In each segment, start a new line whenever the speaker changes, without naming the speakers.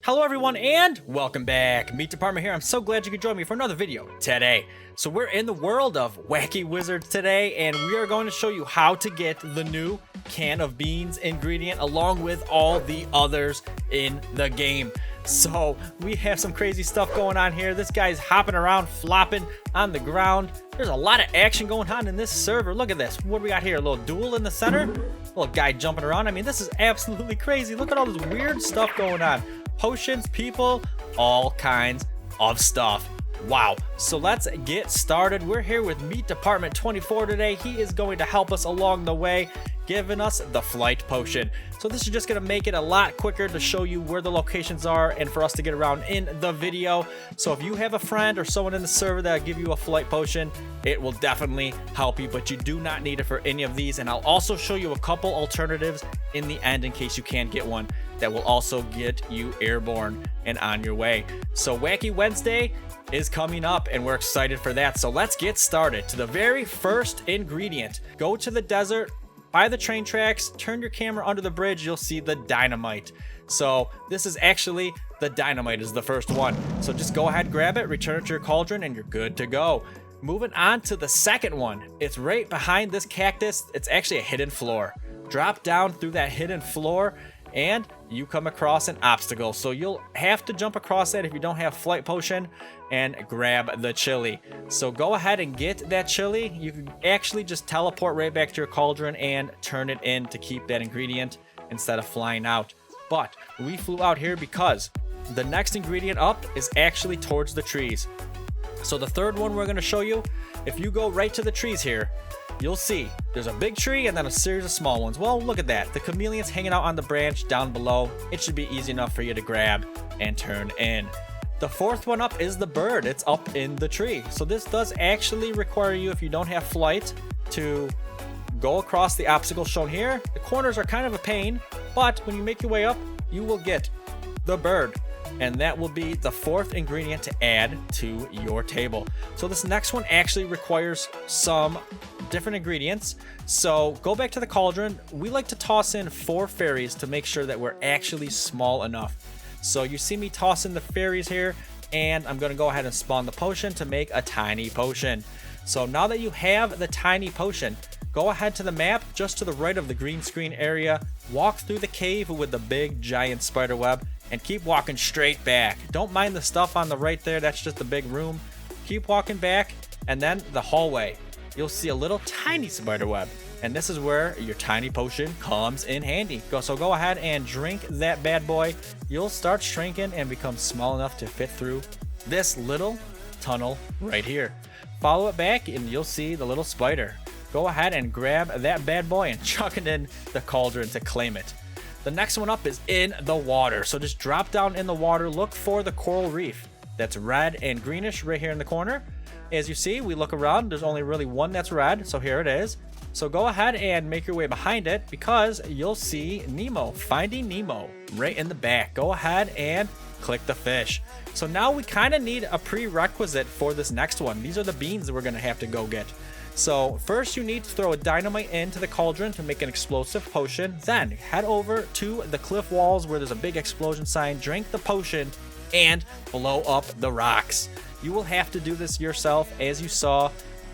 Hello everyone and welcome back. Meat Department here. I'm so glad you could join me for another video today. So we're in the world of Wacky Wizards today and we are going to show you how to get the new can of beans ingredient along with all the others in the game. So we have some crazy stuff going on here. This guy's hopping around, flopping on the ground. There's a lot of action going on in this server. Look at this. What do we got here? A little duel in the center. A little guy jumping around. I mean, this is absolutely crazy. Look at all this weird stuff going on. Potions, people, all kinds of stuff. Wow. So let's get started. We're here with Meat Department 24 today. He is going to help us along the way, giving us the flight potion. So this is just going to make it a lot quicker to show you where the locations are and for us to get around in the video. So if you have a friend or someone in the server that'll give you a flight potion, it will definitely help you, but you do not need it for any of these. And I'll also show you a couple alternatives in the end in case you can't get one that will also get you airborne and on your way. So Wacky Wednesday is coming up and we're excited for that. So let's get started. To the very first ingredient, go to the desert, by the train tracks, turn your camera under the bridge, you'll see the Dynamite. So this is actually the Dynamite is the first one. So just go ahead, grab it, return it to your cauldron, and you're good to go. Moving on to the second one. It's right behind this cactus. It's actually a hidden floor. Drop down through that hidden floor and you come across an obstacle. So you'll have to jump across that if you don't have flight potion and grab the chili. So go ahead and get that chili. You can actually just teleport right back to your cauldron and turn it in to keep that ingredient instead of flying out. But we flew out here because the next ingredient up is actually towards the trees. So the third one we're going to show you, if you go right to the trees here, you'll see there's a big tree and then a series of small ones. Well, look at that. The chameleon's hanging out on the branch down below. It should be easy enough for you to grab and turn in. The fourth one up is the bird. It's up in the tree. So this does actually require you, if you don't have flight, to go across the obstacle shown here. The corners are kind of a pain, but when you make your way up, you will get the bird. And that will be the fourth ingredient to add to your table. So this next one actually requires some different ingredients. So go back to the cauldron. We like to toss in 4 fairies to make sure that we're actually small enough. So you see me tossing the fairies here, and I'm going to go ahead and spawn the potion to make a tiny potion. So now that you have the tiny potion, go ahead to the map just to the right of the green screen area, walk through the cave with the big giant spider web, and keep walking straight back. Don't mind the stuff on the right there, that's just the big room. Keep walking back, and then the hallway. You'll see a little tiny spider web, and this is where your tiny potion comes in handy. So go ahead and drink that bad boy. You'll start shrinking and become small enough to fit through this little tunnel right here. Follow it back and you'll see the little spider. Go ahead and grab that bad boy and chuck it in the cauldron to claim it. The next one up is in the water. So just drop down in the water, look for the coral reef. That's red and greenish right here in the corner. As you see, we look around, there's only really one that's red, so here it is. So go ahead and make your way behind it because you'll see Nemo, Finding Nemo, right in the back. Go ahead and click the fish. So now we kind of need a prerequisite for this next one. These are the beans that we're going to have to go get. So first you need to throw a dynamite into the cauldron to make an explosive potion. Then head over to the cliff walls where there's a big explosion sign, drink the potion, and blow up the rocks. You will have to do this yourself. As you saw,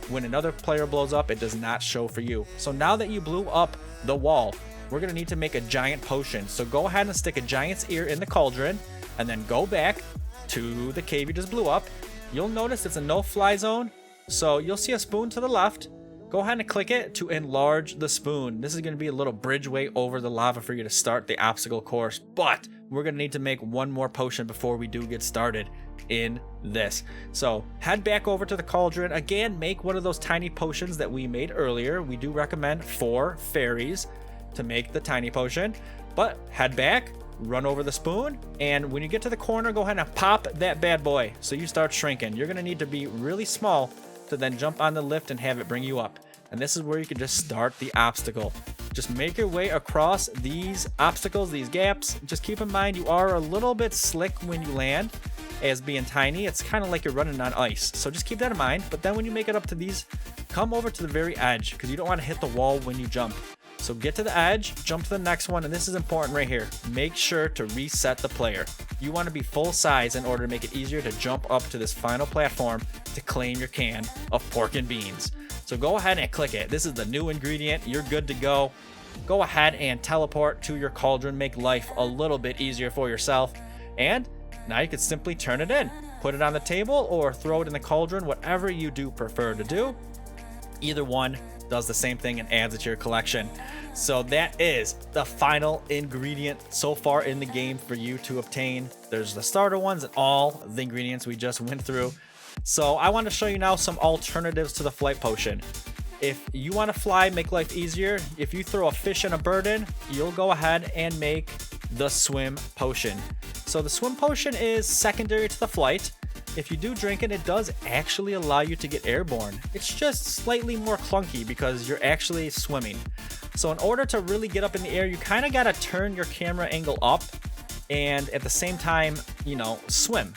when another player blows up, it does not show for you. So now that you blew up the wall, we're going to need to make a giant potion. So go ahead and stick a giant's ear in the cauldron and then go back to the cave you just blew up. You'll notice it's a no-fly zone. So you'll see a spoon to the left. Go ahead and click it to enlarge the spoon. This is going to be a little bridgeway over the lava for you to start the obstacle course. But we're going to need to make one more potion before we do get started in this. So head back over to the cauldron. Again, make one of those tiny potions that we made earlier. We do recommend 4 fairies to make the tiny potion. But head back, run over the spoon, and when you get to the corner, go ahead and pop that bad boy so you start shrinking. You're going to need to be really small to then jump on the lift and have it bring you up. And this is where you can just start the obstacle. Just make your way across these obstacles, these gaps. Just keep in mind you are a little bit slick when you land. As being tiny, it's kind of like you're running on ice. So just keep that in mind. But then when you make it up to these, come over to the very edge because you don't want to hit the wall when you jump. So get to the edge, jump to the next one, and this is important right here. Make sure to reset the player. you want to be full size in order to make it easier to jump up to this final platform to claim your can of pork and beans. So go ahead and click it. This is the new ingredient. You're good to go. Go ahead and teleport to your cauldron, make life a little bit easier for yourself. And now you can simply turn it in, put it on the table, or throw it in the cauldron, whatever you do prefer to do. Either one does the same thing and adds it to your collection. So that is the final ingredient so far in the game for you to obtain. There's the starter ones and all the ingredients we just went through. So I want to show you now some alternatives to the flight potion. If you want to fly, make life easier, if you throw a fish and a bird in, you'll go ahead and make the swim potion. So the swim potion is secondary to the flight. If you do drink it, it does actually allow you to get airborne. It's just slightly more clunky because you're actually swimming. So in order to really get up in the air, you kind of got to turn your camera angle up and at the same time, swim.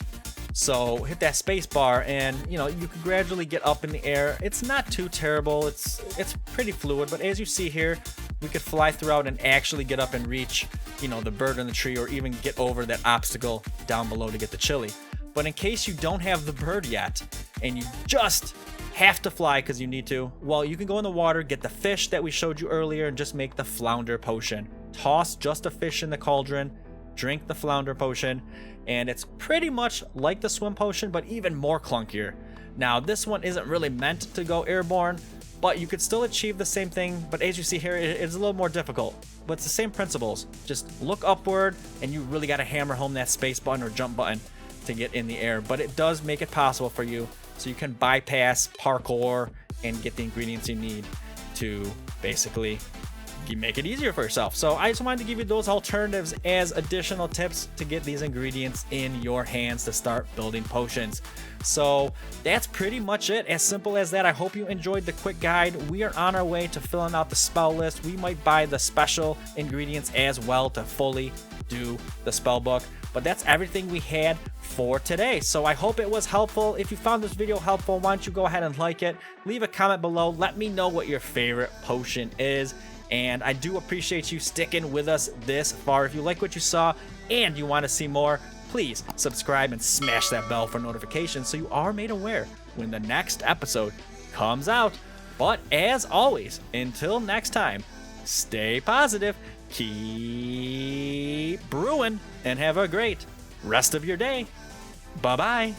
So hit that space bar and you can gradually get up in the air. It's not too terrible. It's pretty fluid, but as you see here, we could fly throughout and actually get up and reach, the bird in the tree, or even get over that obstacle down below to get the chili. But in case you don't have the bird yet and you just have to fly because you need to, well, you can go in the water, get the fish that we showed you earlier, and just make the flounder potion. Toss just a fish in the cauldron, drink the flounder potion, and it's pretty much like the swim potion, but even more clunkier. Now, this one isn't really meant to go airborne, but you could still achieve the same thing, but as you see here, it's a little more difficult. But it's the same principles. Just look upward, and you really got to hammer home that space button or jump button to get in the air. But it does make it possible for you, so you can bypass parkour and get the ingredients you need to basically make it easier for yourself. So I just wanted to give you those alternatives as additional tips to get these ingredients in your hands to start building potions. So that's pretty much it, as simple as that. I hope you enjoyed the quick guide. We are on our way to filling out the spell list. We might buy the special ingredients as well to fully do the spell book, but that's everything we had for today. So I hope it was helpful. If you found this video helpful, why don't you go ahead and like it, leave a comment below, let me know what your favorite potion is. And I do appreciate you sticking with us this far. If you like what you saw and you want to see more, please subscribe and smash that bell for notifications so you are made aware when the next episode comes out. But as always, until next time, stay positive, keep brewing, and have a great rest of your day. Bye-bye.